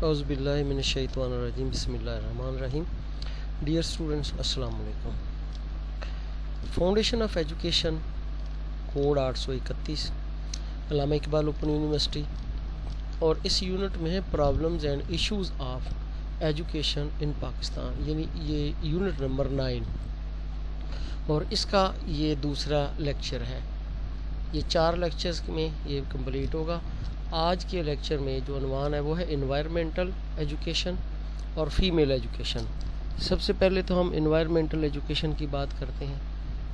اعوذ باللہ من الشیطان الرجیم بسم اللہ الرحمن الرحیم. ڈیئر اسٹوڈنٹس، السلام علیکم. Foundation of education code 831 Allama Iqbal open university, اور اس یونٹ میں ہے problems and issues of education ان پاکستان، یعنی یہ یونٹ نمبر 9 اور اس کا یہ دوسرا لیکچر ہے. یہ 4 لیکچرز میں یہ کمپلیٹ ہوگا. آج کے لیکچر میں جو عنوان ہے وہ ہے انوائرمنٹل ایجوکیشن اور فیمیل ایجوکیشن. سب سے پہلے تو ہم انوائرمنٹل ایجوکیشن کی بات کرتے ہیں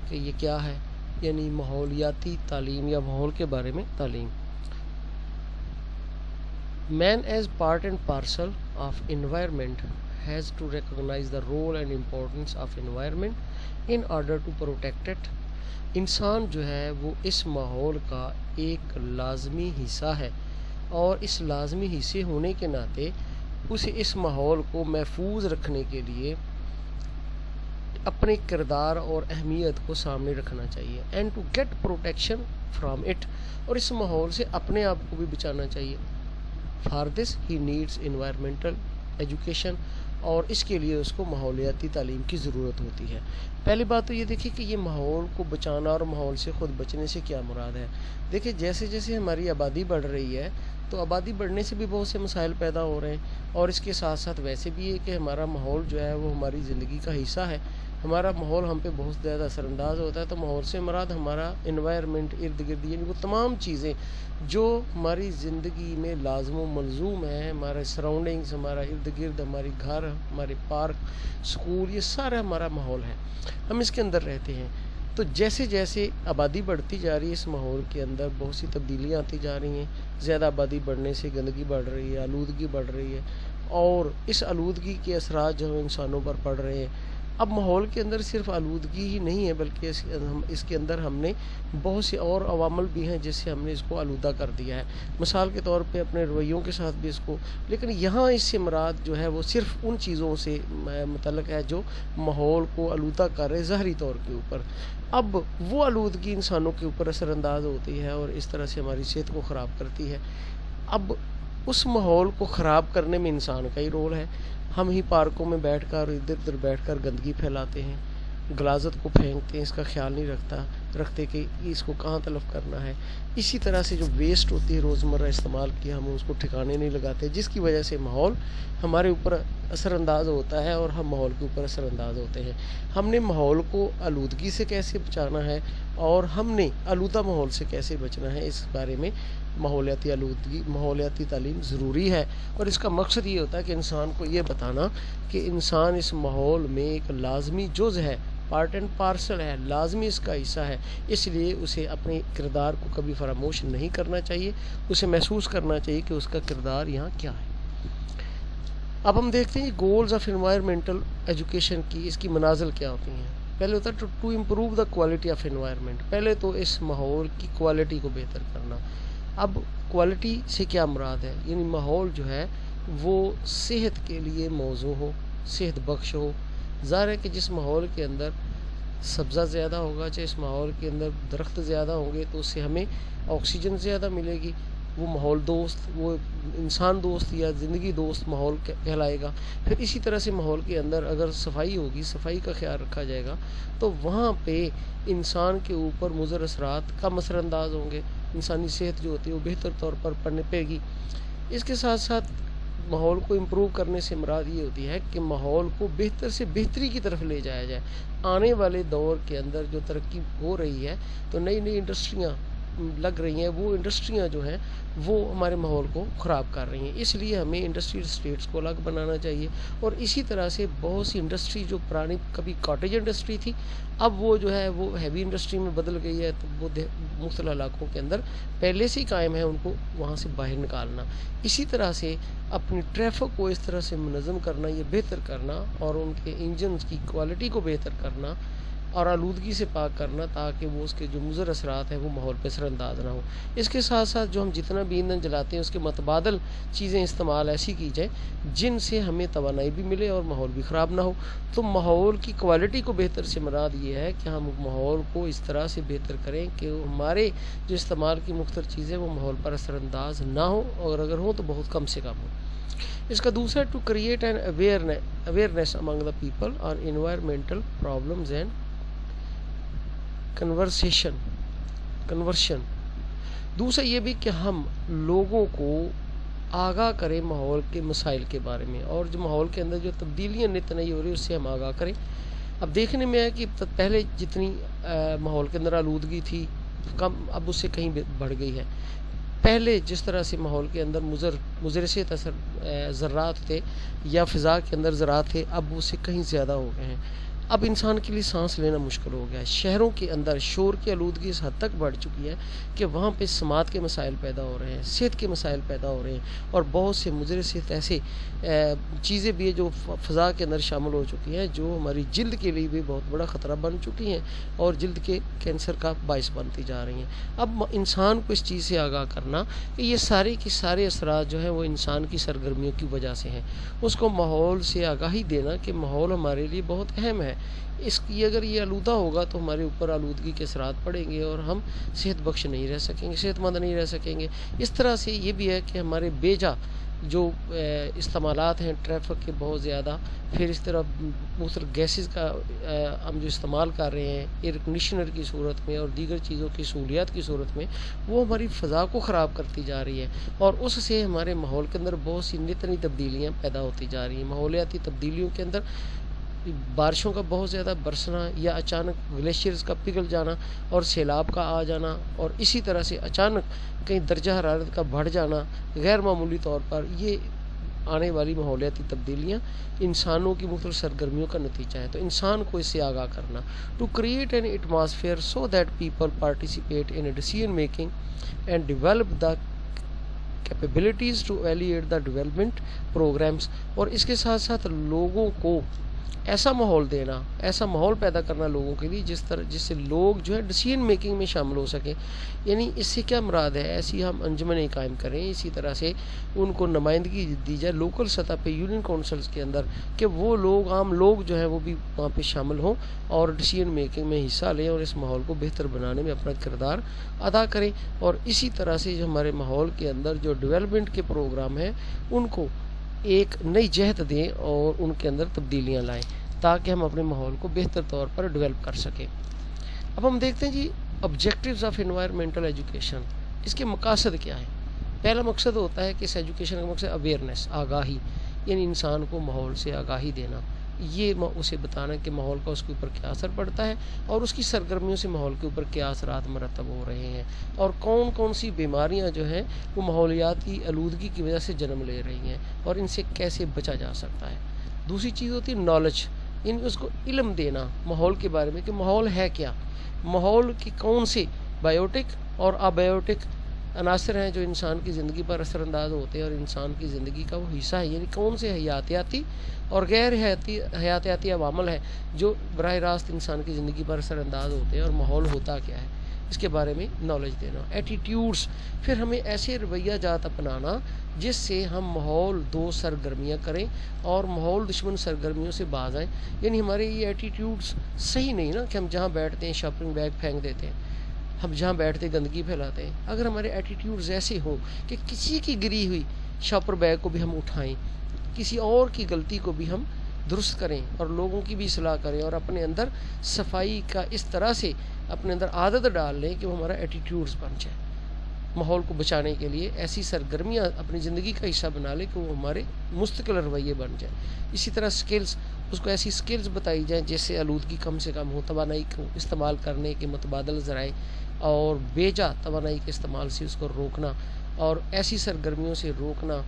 کہ یہ کیا ہے، یعنی ماحولیاتی تعلیم یا ماحول کے بارے میں تعلیم. Man as part and parcel of environment has to recognise the role and importance of environment in order to protect it. انسان جو ہے وہ اس ماحول کا ایک لازمی حصہ ہے، اور اس لازمی حصے ہونے کے ناطے اسے اس ماحول کو محفوظ رکھنے کے لیے اپنے کردار اور اہمیت کو سامنے رکھنا چاہیے. And to get protection from it, اور اس ماحول سے اپنے آپ کو بھی بچانا چاہیے. For this he needs environmental education, اور اس کے لیے اس کو ماحولیاتی تعلیم کی ضرورت ہوتی ہے. پہلی بات تو یہ دیکھیں کہ یہ ماحول کو بچانا اور ماحول سے خود بچنے سے کیا مراد ہے. دیکھیں جیسے جیسے ہماری آبادی بڑھ رہی ہے تو آبادی بڑھنے سے بھی بہت سے مسائل پیدا ہو رہے ہیں، اور اس کے ساتھ ساتھ ویسے بھی ہے کہ ہمارا ماحول جو ہے وہ ہماری زندگی کا حصہ ہے. ہمارا ماحول ہم پہ بہت زیادہ اثر انداز ہوتا ہے. تو ماحول سے مراد ہمارا انوائرمنٹ، ارد گرد، یعنی وہ تمام چیزیں جو ہماری زندگی میں لازم و ملزوم ہیں، ہمارے سراؤنڈنگز، ہمارا ارد گرد، ہماری گھر، ہمارے پارک، سکول، یہ سارا ہمارا ماحول ہے، ہم اس کے اندر رہتے ہیں. تو جیسے جیسے آبادی بڑھتی جا رہی ہے اس ماحول کے اندر بہت سی تبدیلیاں آتی جا رہی ہیں. زیادہ آبادی بڑھنے سے گندگی بڑھ رہی ہے، آلودگی بڑھ رہی ہے، اور اس آلودگی کے اثرات جو ہیں انسانوں پر پڑ رہے ہیں. اب ماحول کے اندر صرف آلودگی ہی نہیں ہے، بلکہ اس کے اندر ہم نے بہت سے اور عوامل بھی ہیں جس سے ہم نے اس کو آلودہ کر دیا ہے. مثال کے طور پہ اپنے رویوں کے ساتھ بھی اس کو، لیکن یہاں اس سے مراد جو ہے وہ صرف ان چیزوں سے متعلق ہے جو ماحول کو آلودہ کر رہے ظاہری طور کے اوپر. اب وہ آلودگی انسانوں کے اوپر اثر انداز ہوتی ہے اور اس طرح سے ہماری صحت کو خراب کرتی ہے. اب اس ماحول کو خراب کرنے میں انسان کا ہی رول ہے. ہم ہی پارکوں میں بیٹھ کر ادھر ادھر بیٹھ کر گندگی پھیلاتے ہیں، غلاظت کو پھینکتے ہیں، اس کا خیال نہیں رکھتے کہ اس کو کہاں تلف کرنا ہے. اسی طرح سے جو ویسٹ ہوتی ہے روزمرہ استعمال کی، ہم اس کو ٹھکانے نہیں لگاتے، جس کی وجہ سے ماحول ہمارے اوپر اثر انداز ہوتا ہے اور ہم ماحول کے اوپر اثر انداز ہوتے ہیں. ہم نے ماحول کو آلودگی سے کیسے بچانا ہے اور ہم نے آلودہ ماحول سے کیسے بچنا ہے، اس بارے میں ماحولیاتی تعلیم ضروری ہے. اور اس کا مقصد یہ ہوتا ہے کہ انسان کو یہ بتانا کہ انسان اس ماحول میں ایک لازمی جز ہے، پارٹ اینڈ پارسل ہے، لازمی اس کا حصہ ہے. اس لیے اسے اپنے کردار کو کبھی فراموش نہیں کرنا چاہیے، اسے محسوس کرنا چاہیے کہ اس کا کردار یہاں کیا ہے. اب ہم دیکھتے ہیں گولز آف انوائرمنٹل ایجوکیشن کی، اس کی منازل کیا ہوتی ہیں. پہلے ہوتا ہے to improve the quality of environment. پہلے تو اس ماحول کی کوالٹی کو بہتر کرنا. اب کوالٹی سے کیا مراد ہے، یعنی ماحول جو ہے وہ صحت کے لیے موزوں ہو، صحت بخش ہو. ظاہر ہے کہ جس ماحول کے اندر سبزہ زیادہ ہوگا، جس ماحول کے اندر درخت زیادہ ہوں گے، تو اس سے ہمیں آکسیجن زیادہ ملے گی. وہ ماحول دوست، وہ انسان دوست یا زندگی دوست ماحول کہلائے گا. پھر اسی طرح سے ماحول کے اندر اگر صفائی ہوگی، صفائی کا خیال رکھا جائے گا، تو وہاں پہ انسان کے اوپر مضر اثرات کم اثر انداز ہوں گے. انسانی صحت جو ہوتی ہے وہ بہتر طور پر پڑے گی. اس کے ساتھ ساتھ ماحول کو امپروو کرنے سے مراد یہ ہوتی ہے کہ ماحول کو بہتر سے بہتری کی طرف لے جایا جائے. آنے والے دور کے اندر جو ترقی ہو رہی ہے تو نئی نئی انڈسٹریاں لگ رہی ہیں، وہ انڈسٹریاں جو ہیں وہ ہمارے ماحول کو خراب کر رہی ہیں. اس لیے ہمیں انڈسٹریل اسٹیٹس کو الگ بنانا چاہیے. اور اسی طرح سے بہت سی انڈسٹری جو پرانی کبھی کاٹیج انڈسٹری تھی، اب وہ جو ہے وہ ہیوی انڈسٹری میں بدل گئی ہے. تو وہ مختلف علاقوں کے اندر پہلے سے ہی قائم ہے، ان کو وہاں سے باہر نکالنا. اسی طرح سے اپنی ٹریفک کو اس طرح سے منظم کرنا، یہ بہتر کرنا، اور ان کے انجنز کی کوالٹی کو بہتر کرنا، اور آلودگی سے پاک کرنا تاکہ وہ اس کے جو مضر اثرات ہیں وہ ماحول پہ اثر انداز نہ ہو۔ اس کے ساتھ ساتھ جو ہم جتنا بھی ایندھن جلاتے ہیں اس کے متبادل چیزیں استعمال ایسی کی جائیں جن سے ہمیں توانائی بھی ملے اور ماحول بھی خراب نہ ہو۔ تو ماحول کی کوالٹی کو بہتر سے مراد یہ ہے کہ ہم ماحول کو اس طرح سے بہتر کریں کہ ہمارے جو استعمال کی مختلف چیزیں وہ ماحول پر اثر انداز نہ ہو، اور اگر ہوں تو بہت کم سے کم ہو۔ اس کا دوسرا to create an awareness among the people on environmental problems and conversion. دوسرا یہ بھی کہ ہم لوگوں کو آگاہ کریں ماحول کے مسائل کے بارے میں، اور جو ماحول کے اندر جو تبدیلیاں نت نئی ہو رہی ہیں اس سے ہم آگاہ کریں۔ اب دیکھنے میں ہے کہ پہلے جتنی ماحول کے اندر آلودگی تھی کم، اب اس سے کہیں بڑھ گئی ہے۔ پہلے جس طرح سے ماحول کے اندر مضر صحت ذرات تھے یا فضا کے اندر ذرات تھے، اب اس سے کہیں زیادہ ہو گئے ہیں۔ اب انسان کے لیے سانس لینا مشکل ہو گیا ہے۔ شہروں کے اندر شور کی آلودگی اس حد تک بڑھ چکی ہے کہ وہاں پہ سماعت کے مسائل پیدا ہو رہے ہیں، صحت کے مسائل پیدا ہو رہے ہیں، اور بہت سے مضر صحت ایسے چیزیں بھی ہیں جو فضا کے اندر شامل ہو چکی ہیں جو ہماری جلد کے لیے بھی بہت بڑا خطرہ بن چکی ہیں اور جلد کے کینسر کا باعث بنتی جا رہی ہیں۔ اب انسان کو اس چیز سے آگاہ کرنا کہ یہ سارے کے سارے اثرات جو ہیں وہ انسان کی سرگرمیوں کی وجہ سے ہیں، اس کو ماحول سے آگاہی دینا کہ ماحول ہمارے لیے بہت اہم ہے، اس کی اگر یہ آلودہ ہوگا تو ہمارے اوپر آلودگی کے اثرات پڑیں گے اور ہم صحت بخش نہیں رہ سکیں گے، صحت مند نہیں رہ سکیں گے۔ اس طرح سے یہ بھی ہے کہ ہمارے بیجا جو استعمالات ہیں ٹریفک کے بہت زیادہ، پھر اس طرح مختلف گیسز کا ہم جو استعمال کر رہے ہیں ایئر کنڈیشنر کی صورت میں اور دیگر چیزوں کی سہولیات کی صورت میں، وہ ہماری فضا کو خراب کرتی جا رہی ہے، اور اس سے ہمارے ماحول کے اندر بہت سی نت نئی تبدیلیاں پیدا ہوتی جا رہی ہیں۔ ماحولیاتی تبدیلیوں کے اندر بارشوں کا بہت زیادہ برسنا یا اچانک گلیشیئرز کا پگھل جانا اور سیلاب کا آ جانا، اور اسی طرح سے اچانک کہیں درجہ حرارت کا بڑھ جانا غیر معمولی طور پر، یہ آنے والی ماحولیاتی تبدیلیاں انسانوں کی مختلف سرگرمیوں کا نتیجہ ہے۔ تو انسان کو اس سے آگاہ کرنا، to create an atmosphere so that people participate in decision making and develop the capabilities to evaluate the development programmes, اور اس کے ساتھ ساتھ لوگوں کو ایسا ماحول دینا، ایسا ماحول پیدا کرنا لوگوں کے لیے جس سے لوگ جو ہے ڈیسیژن میکنگ میں شامل ہو سکیں۔ یعنی اس سے کیا مراد ہے، ایسی ہم انجمنیں قائم کریں، اسی طرح سے ان کو نمائندگی دی جائے لوکل سطح پہ یونین کونسلز کے اندر، کہ وہ لوگ عام لوگ جو ہیں وہ بھی وہاں پہ شامل ہوں اور ڈیسیژن میکنگ میں حصہ لیں اور اس ماحول کو بہتر بنانے میں اپنا کردار ادا کریں، اور اسی طرح سے جو ہمارے ماحول کے اندر جو ڈیولپمنٹ کے پروگرام ہیں ان کو ایک نئی جہت دیں اور ان کے اندر تبدیلیاں لائیں تاکہ ہم اپنے ماحول کو بہتر طور پر ڈیولپ کر سکیں۔ اب ہم دیکھتے ہیں جی آبجیکٹیوز آف انوائرمنٹل ایجوکیشن، اس کے مقاصد کیا ہیں۔ پہلا مقصد ہوتا ہے کہ اس ایجوکیشن کا مقصد اویئرنیس، آگاہی، یعنی انسان کو ماحول سے آگاہی دینا، یہ اسے بتانا کہ ماحول کا اس کے اوپر کیا اثر پڑتا ہے اور اس کی سرگرمیوں سے ماحول کے اوپر کیا اثرات مرتب ہو رہے ہیں، اور کون کون سی بیماریاں جو ہیں وہ ماحولیاتی آلودگی کی وجہ سے جنم لے رہی ہیں اور ان سے کیسے بچا جا سکتا ہے۔ دوسری چیز ہوتی ہے نالج، یعنی اس کو علم دینا ماحول کے بارے میں کہ ماحول ہے کیا، ماحول کی کون سے بائیوٹک اور ابائیوٹک عناصر ہیں جو انسان کی زندگی پر اثر انداز ہوتے ہیں اور انسان کی زندگی کا وہ حصہ ہے، یعنی کون سے حیاتیاتی اور غیر حیاتیاتی عوامل ہیں جو براہ راست انسان کی زندگی پر اثر انداز ہوتے ہیں، اور ماحول ہوتا کیا ہے اس کے بارے میں نالج دینا۔ ایٹیٹیوڈز، پھر ہمیں ایسے رویہ جات اپنانا جس سے ہم ماحول دو سرگرمیاں کریں اور ماحول دشمن سرگرمیوں سے باز آئیں۔ یعنی ہمارے یہ ایٹیٹیوڈز صحیح نہیں نا کہ ہم جہاں بیٹھتے ہیں شاپنگ بیگ پھینک دیتے ہیں، ہم جہاں بیٹھتے گندگی پھیلاتے ہیں۔ اگر ہمارے ایٹیٹیوڈز ایسے ہوں کہ کسی کی گری ہوئی شاپر بیگ کو بھی ہم اٹھائیں، کسی اور کی غلطی کو بھی ہم درست کریں اور لوگوں کی بھی اصلاح کریں اور اپنے اندر صفائی کا اس طرح سے اپنے اندر عادت ڈال لیں کہ وہ ہمارا ایٹیٹیوڈز بن جائے، ماحول کو بچانے کے لیے ایسی سرگرمیاں اپنی زندگی کا حصہ بنا لیں کہ وہ ہمارے مستقل رویے بن جائیں۔ اسی طرح سکلز، اس کو ایسی سکلز بتائی جائیں جس سے آلودگی کم سے کم ہو، توانائی کو استعمال کرنے کے متبادل ذرائع اور بیجا توانائی کے استعمال سے اس کو روکنا اور ایسی سرگرمیوں سے روکنا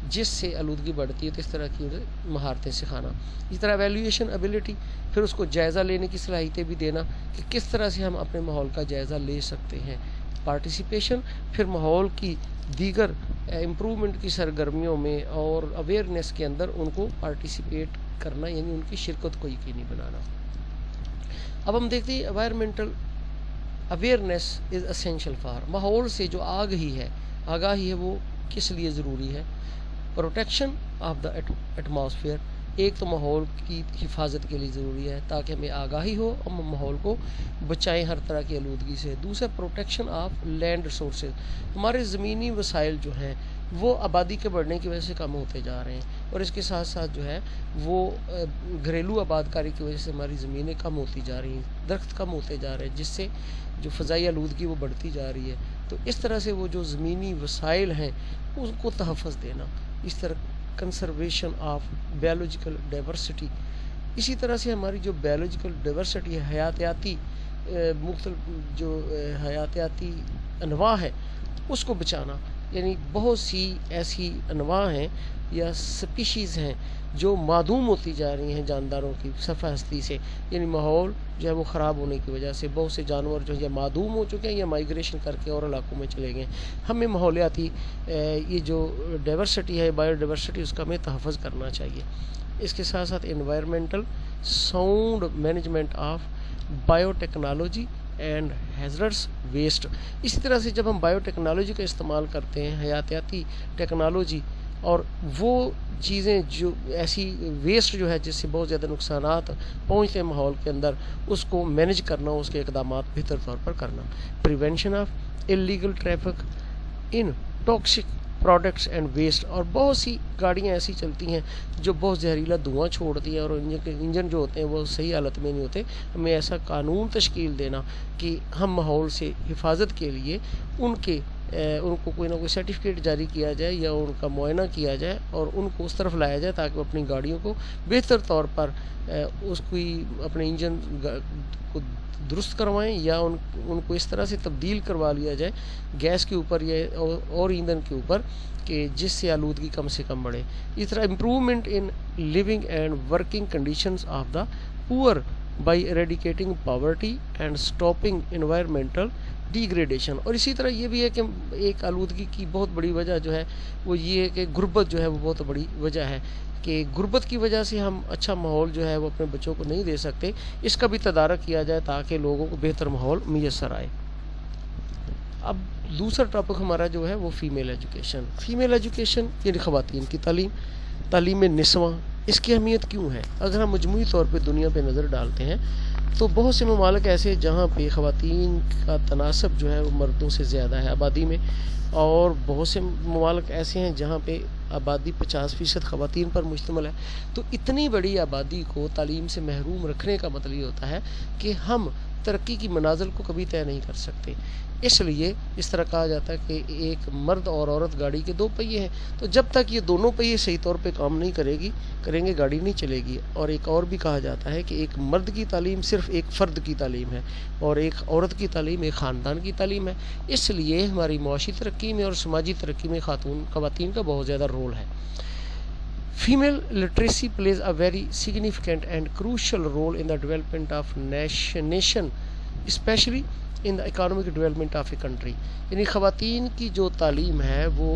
جس سے آلودگی بڑھتی ہے، تو اس طرح کی مہارتیں سکھانا۔ اسی طرح ایویلیویشن ایبلٹی، پھر اس کو جائزہ لینے کی صلاحیتیں بھی دینا کہ کس طرح سے ہم اپنے ماحول کا جائزہ لے سکتے ہیں۔ پارٹیسپیشن، پھر ماحول کی دیگر امپرومنٹ کی سرگرمیوں میں اور اویئرنیس کے اندر ان کو پارٹیسپیٹ کرنا، یعنی ان کی شرکت کو یقینی بنانا۔ اب ہم دیکھتے ہیں environmental awareness is essential for, ماحول سے جو آگاہی ہے وہ کس لیے ضروری ہے؟ پروٹیکشن آف دا ایٹماسفیئر، ایک تو ماحول کی حفاظت کے لیے ضروری ہے تاکہ ہمیں آگاہی ہو، ہم ماحول کو بچائیں ہر طرح کی آلودگی سے۔ دوسرا پروٹیکشن آف لینڈ ریسورسز، ہمارے زمینی وسائل جو ہیں وہ آبادی کے بڑھنے کی وجہ سے کم ہوتے جا رہے ہیں، اور اس کے ساتھ ساتھ جو ہے وہ گھریلو آباد کاری کی وجہ سے ہماری زمینیں کم ہوتی جا رہی ہیں، درخت کم ہوتے جا رہے ہیں، جس سے جو فضائی آلودگی وہ بڑھتی جا رہی ہے۔ تو اس طرح سے وہ جو زمینی وسائل ہیں ان کو تحفظ دینا، اس طرح کنزرویشن آف بایولوجیکل ڈائیورسٹی، اسی طرح سے ہماری جو بایولوجیکل ڈائیورسٹی ہے، حیاتیاتی مختلف جو حیاتیاتی انواع ہے اس کو بچانا، یعنی بہت سی ایسی انواع ہیں یا سپیشیز ہیں جو معدوم ہوتی جا رہی ہیں جانداروں کی صفحہ ہستی سے، یعنی ماحول جو ہے وہ خراب ہونے کی وجہ سے بہت سے جانور جو یا معدوم ہو چکے ہیں یا مائیگریشن کر کے اور علاقوں میں چلے گئے ہیں۔ ہمیں ماحولیاتی یہ جو ڈائیورسٹی ہے، بایو ڈائیورسٹی، اس کا ہمیں تحفظ کرنا چاہیے۔ اس کے ساتھ ساتھ environmental sound management of biotechnology and hazardous waste, اسی طرح سے جب ہم بایو ٹیکنالوجی کا استعمال کرتے ہیں، حیاتیاتی ٹیکنالوجی، اور وہ چیزیں جو ایسی ویسٹ جو ہے جس سے بہت زیادہ نقصانات پہنچتے ہیں ماحول کے اندر، اس کو مینج کرنا، اس کے اقدامات بہتر طور پر کرنا۔ Prevention of illegal traffic in toxic products and waste, اور بہت سی گاڑیاں ایسی چلتی ہیں جو بہت زہریلا دھواں چھوڑتی ہیں اور انجن جو ہوتے ہیں وہ صحیح حالت میں نہیں ہوتے۔ ہمیں ایسا قانون تشکیل دینا کہ ہم ماحول سے حفاظت کے لیے ان کو کوئی نہ کوئی سرٹیفکیٹ جاری کیا جائے یا ان کا معائنہ کیا جائے اور ان کو اس طرف لایا جائے تاکہ وہ اپنی گاڑیوں کو بہتر طور پر اس کی اپنے انجن کو درست کروائیں، یا ان کو اس طرح سے تبدیل کروا لیا جائے گیس کے اوپر یا اور ایندھن کے اوپر کہ جس سے آلودگی کم سے کم بڑھے۔ اس طرح improvement in living and working conditions of the poor by eradicating poverty and stopping environmental degradation, اور اسی طرح یہ بھی ہے کہ ایک آلودگی کی بہت بڑی وجہ جو ہے وہ یہ ہے کہ غربت جو ہے وہ بہت بڑی وجہ ہے، کہ غربت کی وجہ سے ہم اچھا ماحول جو ہے وہ اپنے بچوں کو نہیں دے سکتے، اس کا بھی تدارک کیا جائے تاکہ لوگوں کو بہتر ماحول میسر آئے۔ اب دوسرا ٹاپک ہمارا جو ہے وہ فیمیل ایجوکیشن۔ فیمیل ایجوکیشن یعنی خواتین کی تعلیم نسواں، اس کی اہمیت کیوں ہے؟ اگر ہم مجموعی طور پہ دنیا پہ نظر ڈالتے ہیں تو بہت سے ممالک ایسے جہاں پہ خواتین کا تناسب جو ہے وہ مردوں سے زیادہ ہے آبادی میں، اور بہت سے ممالک ایسے ہیں جہاں پہ آبادی 50% خواتین پر مشتمل ہے۔ تو اتنی بڑی آبادی کو تعلیم سے محروم رکھنے کا مطلب یہ ہوتا ہے کہ ہم ترقی کی منازل کو کبھی طے نہیں کر سکتے۔ اس لیے اس طرح کہا جاتا ہے کہ ایک مرد اور عورت گاڑی کے 2 پہیے ہیں، تو جب تک یہ دونوں پہیے صحیح طور پہ کام نہیں کریں گے گاڑی نہیں چلے گی۔ اور ایک اور بھی کہا جاتا ہے کہ ایک مرد کی تعلیم صرف ایک فرد کی تعلیم ہے اور ایک عورت کی تعلیم ایک خاندان کی تعلیم ہے۔ اس لیے ہماری معاشی ترقی میں اور سماجی ترقی میں خواتین کا بہت زیادہ رول ہے۔ Female literacy plays a very significant and crucial role in the development of nation, especially in the economic development of a country. یعنی خواتین کی جو تعلیم ہے وہ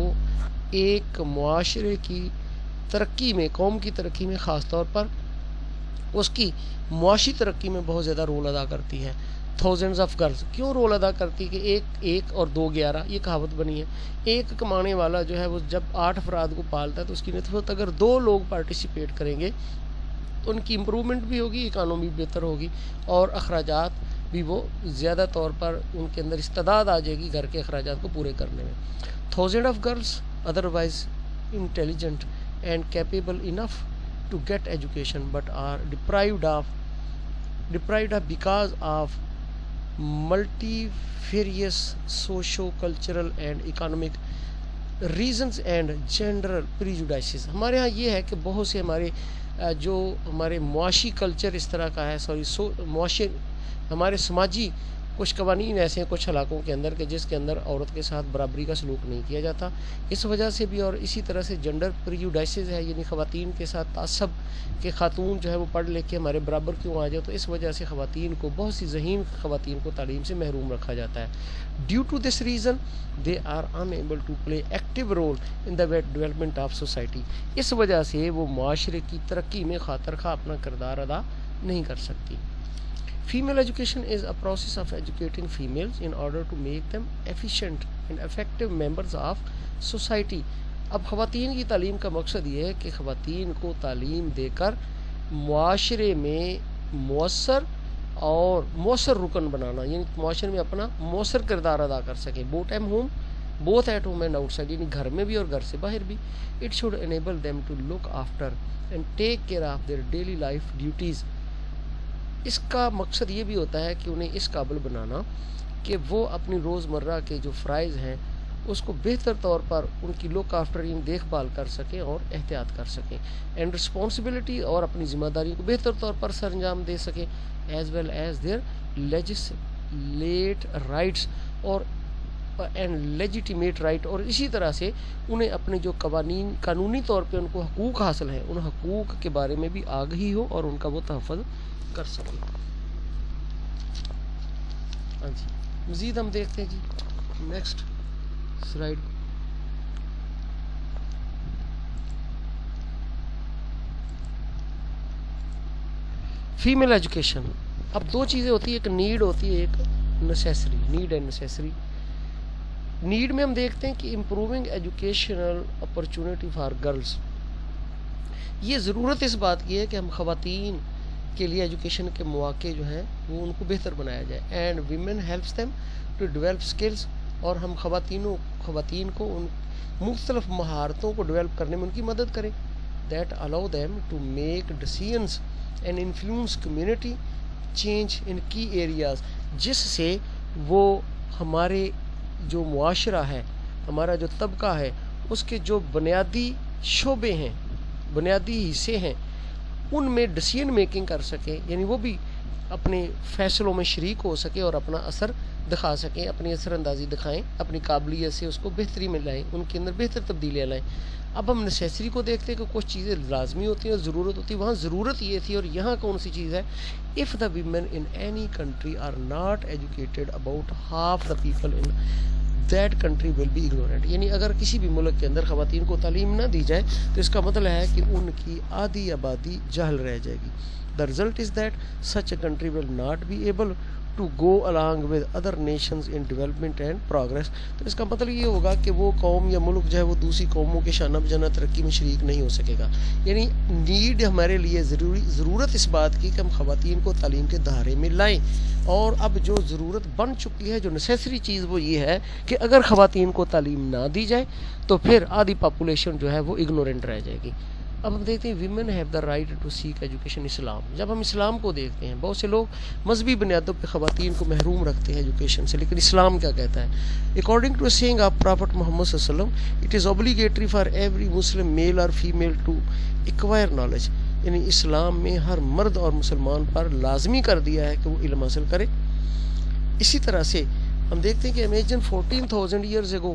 ایک معاشرے کی ترقی میں، قوم کی ترقی میں، خاص طور پر اس کی معاشی ترقی میں بہت زیادہ رول ادا کرتی ہے۔ تھاؤزنڈز آف گرلز کیوں رول ادا کرتی کہ ایک اور 2 11، یہ کہاوت بنی ہے۔ ایک کمانے والا جو ہے وہ جب 8 افراد کو پالتا ہے تو اس کی نسبت اگر 2 لوگ پارٹیسپیٹ کریں گے تو ان کی امپرومنٹ بھی ہوگی، اکانومی بہتر ہوگی، اور اخراجات بھی وہ زیادہ طور پر ان کے اندر استعداد آ جائے گی گھر کے اخراجات کو پورے کرنے میں۔ Thousand of girls otherwise intelligent and capable enough to get education but are deprived of because of multifarious socio-cultural and economic reasons and gender prejudices۔ ہمارے ہاں یہ ہے کہ بہت سے ہمارے معاشی کلچر اس طرح کا ہے، ہمارے سماجی کچھ قوانین ایسے ہیں کچھ علاقوں کے اندر کہ جس کے اندر عورت کے ساتھ برابری کا سلوک نہیں کیا جاتا، اس وجہ سے بھی، اور اسی طرح سے جنڈر پریجوڈائسز ہے، یعنی خواتین کے ساتھ تعصب کہ خاتون جو ہے وہ پڑھ لکھ کے ہمارے برابر کیوں آ جائے، تو اس وجہ سے خواتین کو، بہت سی ذہین خواتین کو تعلیم سے محروم رکھا جاتا ہے۔ Due to this reason they are unable to play active role in the development of society, اس وجہ سے وہ معاشرے کی ترقی میں خاطر خواہ اپنا کردار ادا نہیں کر سکتی۔ Female education is a process of educating females in order to make them efficient and effective members of society. اب خواتین کی تعلیم کا مقصد یہ ہے کہ خواتین کو تعلیم دے کر معاشرے میں مؤثر رکن بنانا، یعنی معاشرے میں اپنا مؤثر کردار ادا کر سکیں، both at home and outside، یعنی گھر میں بھی اور گھر سے باہر بھی. It should enable them to look after and take care of their daily life duties. اس کا مقصد یہ بھی ہوتا ہے کہ انہیں اس قابل بنانا کہ وہ اپنی روزمرہ کے جو فرائض ہیں اس کو بہتر طور پر ان کی لک آفٹر، یعنی دیکھ بھال کر سکیں اور احتیاط کر سکیں، اینڈ رسپانسبلٹی، اور اپنی ذمہ داریوں کو بہتر طور پر سر انجام دے سکیں، as well as their legislate rights اور اینڈ لیجیٹیمیٹ رائٹ، اور اسی طرح سے انہیں اپنے جو قانونی طور پہ ان کو حقوق حاصل ہیں ان حقوق کے بارے میں بھی آگہی ہو اور ان کا وہ تحفظ کر سکیں. ہاں جی، مزید ہم دیکھتے ہیں جی نیکسٹ سلائڈ. Female education. اب دو چیزیں ہوتی ہیں، ایک نیڈ ہوتی ہے، ایک necessary. Need and necessary. Need میں ہم دیکھتے ہیں کہ improving educational opportunity for girls. یہ ضرورت اس بات کی ہے کہ ہم خواتین کے لیے ایجوکیشن کے مواقع جو ہیں وہ ان کو بہتر بنایا جائے. And women helps them to develop skills, اور ہم خواتین کو ان مختلف مہارتوں کو ڈیولپ کرنے میں ان کی مدد کریں. That allow them to make decisions and influence community change ان کی ایریاز، جس سے وہ ہمارے جو معاشرہ ہے، ہمارا جو طبقہ ہے، اس کے جو بنیادی شعبے ہیں، بنیادی حصے ہیں، ان میں ڈیسیژن میکنگ کر سکیں، یعنی وہ بھی اپنے فیصلوں میں شریک ہو سکیں اور اپنا اثر دکھا سکیں، اپنی اثر اندازی دکھائیں، اپنی قابلیت سے اس کو بہتری میں لائیں، ان کے اندر بہتر تبدیلیاں لائیں. اب ہم نیسیسری کو دیکھتے ہیں کہ کچھ چیزیں لازمی ہوتی ہیں اور ضرورت ہوتی ہے. وہاں ضرورت یہ تھی اور یہاں کون سی چیز ہے؟ if the women in any country are not educated, about half the people in that country will be ignorant. یعنی اگر کسی بھی ملک کے اندر خواتین کو تعلیم نہ دی جائے تو اس کا مطلب ہے کہ ان کی آدھی آبادی جہل رہ جائے گی. The result is that such a country will not be able to go along with other nations in development and progress. تو اس کا مطلب یہ ہوگا کہ وہ قوم یا ملک جو ہے وہ دوسری قوموں کے شانہ بجانہ ترقی میں شریک نہیں ہو سکے گا. یعنی نیڈ ہمارے لیے ضرورت اس بات کی کہ ہم خواتین کو تعلیم کے دھارے میں لائیں. اور اب جو ضرورت بن چکی ہے، جو نیسیسری چیز، وہ یہ ہے کہ اگر خواتین کو تعلیم نہ دی جائے تو پھر آدھی پاپولیشن جو ہے وہ اگنورنٹ رہ جائے گی. اب ہم دیکھتے ہیں women have the right to seek education. Islam. جب ہم اسلام کو دیکھتے ہیں، بہت سے لوگ مذہبی بنیادوں پہ خواتین کو محروم رکھتے ہیں ایجوکیشن سے، لیکن اسلام کیا کہتا ہے؟ According to saying of prophet Muhammad صلی اللہ علیہ وسلم، it is obligatory for every Muslim male اور فیمیل ٹو ایکوائر نالج. یعنی اسلام میں ہر مرد اور مسلمان پر لازمی کر دیا ہے کہ وہ علم حاصل کرے. اسی طرح سے ہم دیکھتے ہیں کہ imagine 14,000 years ago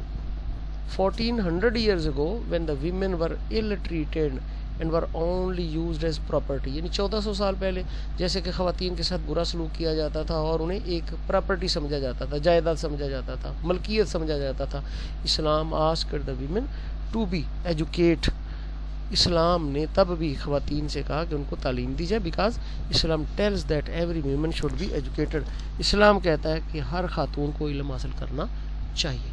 1400 years ago when the women were ill treated and were only used as property. یعنی 1400 سال پہلے جیسے کہ خواتین کے ساتھ برا سلوک کیا جاتا تھا اور انہیں ایک پراپرٹی سمجھا جاتا تھا، جائیداد سمجھا جاتا تھا، ملکیت سمجھا جاتا تھا. اسلام asked the women to be educated. اسلام نے تب بھی خواتین سے کہا کہ ان کو تعلیم دی جائے، because Islam tells that every women should be educated. Islam کہتا ہے کہ ہر خاتون کو علم حاصل کرنا چاہیے.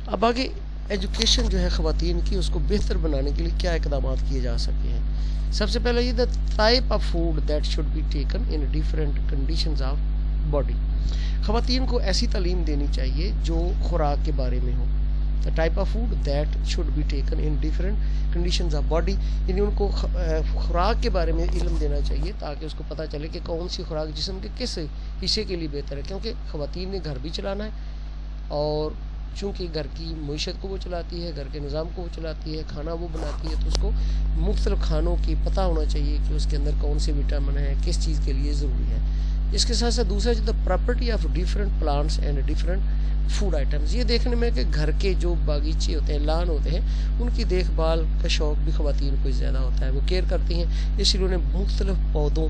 اب آگے ایجوکیشن جو ہے خواتین کی، اس کو بہتر بنانے کے لیے کیا اقدامات کیے جا سکتے ہیں؟ سب سے پہلے یہ the type of food that should be taken in different conditions of body. خواتین کو ایسی تعلیم دینی چاہیے جو خوراک کے بارے میں ہو. The type of food that should be taken in different conditions of body. یعنی ان کو خوراک کے بارے میں علم دینا چاہیے تاکہ اس کو پتہ چلے کہ کون سی خوراک جسم کے کس حصے کے لیے بہتر ہے. کیونکہ خواتین نے گھر بھی چلانا ہے، اور چونکہ گھر کی معیشت کو وہ چلاتی ہے، گھر کے نظام کو وہ چلاتی ہے، کھانا وہ بناتی ہے، تو اس کو مختلف کھانوں کی پتہ ہونا چاہیے کہ اس کے اندر کون سے وٹامن ہیں، کس چیز کے لیے ضروری ہے. اس کے ساتھ ساتھ دوسرا جو property of different plants and different food items. یہ دیکھنے میں کہ گھر کے جو باغیچے ہوتے ہیں، لان ہوتے ہیں، ان کی دیکھ بھال کا شوق بھی خواتین کو زیادہ ہوتا ہے، وہ کیئر کرتی ہیں. اس لیے انہیں مختلف پودوں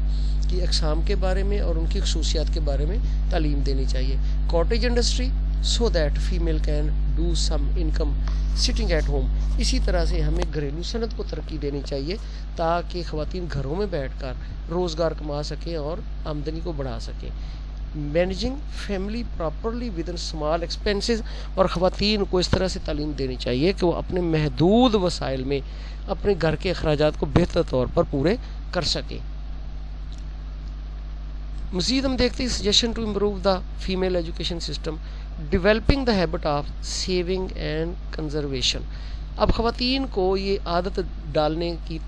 کی اقسام کے بارے میں اور ان کی خصوصیات کے بارے میں تعلیم دینی چاہیے. Cottage industry so that female can do some income. Sitting at home. اسی طرح سے ہمیں گھریلو صنعت کو ترقی دینی چاہیے تاکہ خواتین گھروں میں بیٹھ کر روزگار کما سکیں اور آمدنی کو بڑھا سکیں. Managing family properly with in small expenses, اور خواتین کو اس طرح سے تعلیم دینی چاہیے کہ وہ اپنے محدود وسائل میں اپنے گھر کے اخراجات کو بہتر طور پر پورے کر سکیں. مزید ہم دیکھتے ہیں suggestion to improve the female education system, developing the habit of saving and conservation. اب خواتین کو یہ عادت ڈالنے کی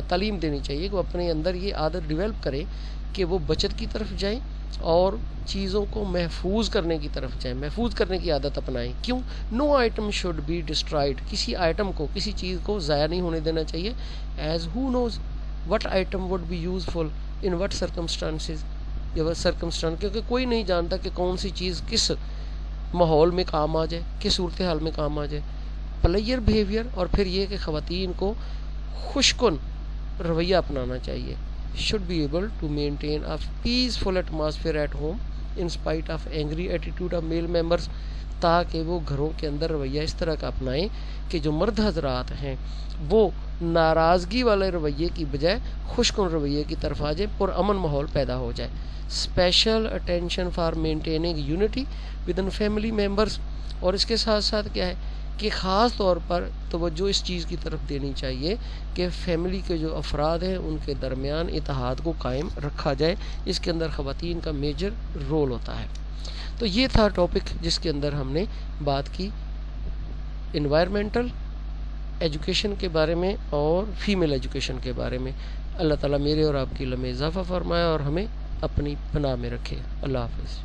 تعلیم دینی چاہیے کہ وہ اپنے اندر یہ عادت ڈیولپ کریں کہ وہ بچت کی طرف جائیں اور چیزوں کو محفوظ کرنے کی طرف جائیں, محفوظ کرنے کی عادت اپنائیں. کیوں؟ No item should be destroyed, کسی آئٹم کو, کسی چیز کو ضائع نہیں ہونے دینا چاہیے. As who knows what item would be useful in what circumstances, کیونکہ کوئی نہیں جانتا کہ کون سی چیز کس ماحول میں کام آ جائے, کس صورتحال میں کام آ جائے. پلیئر بیہیویئر, اور پھر یہ کہ خواتین کو خوشکن رویہ اپنانا چاہیے. should be able to maintain a peaceful atmosphere at home in spite of angry attitude of male members, تاکہ وہ گھروں کے اندر رویہ اس طرح کا اپنائیں کہ جو مرد حضرات ہیں وہ ناراضگی والے رویے کی بجائے خوشکن رویے کی طرف آ جائے, پرامن ماحول پیدا ہو جائے. Special attention for maintaining unity with in family members, اور اس کے ساتھ ساتھ کیا ہے کہ خاص طور پر توجہ اس چیز کی طرف دینی چاہیے کہ فیملی کے جو افراد ہیں ان کے درمیان اتحاد کو قائم رکھا جائے. اس کے اندر خواتین کا میجر رول ہوتا ہے. تو یہ تھا ٹاپک جس کے اندر ہم نے بات کی انوائرمنٹل ایجوکیشن کے بارے میں اور فیمیل ایجوکیشن کے بارے میں. اللہ تعالیٰ میرے اور آپ کی علم میں اضافہ فرمائے اور ہمیں اپنی پناہ میں رکھے. اللہ حافظ.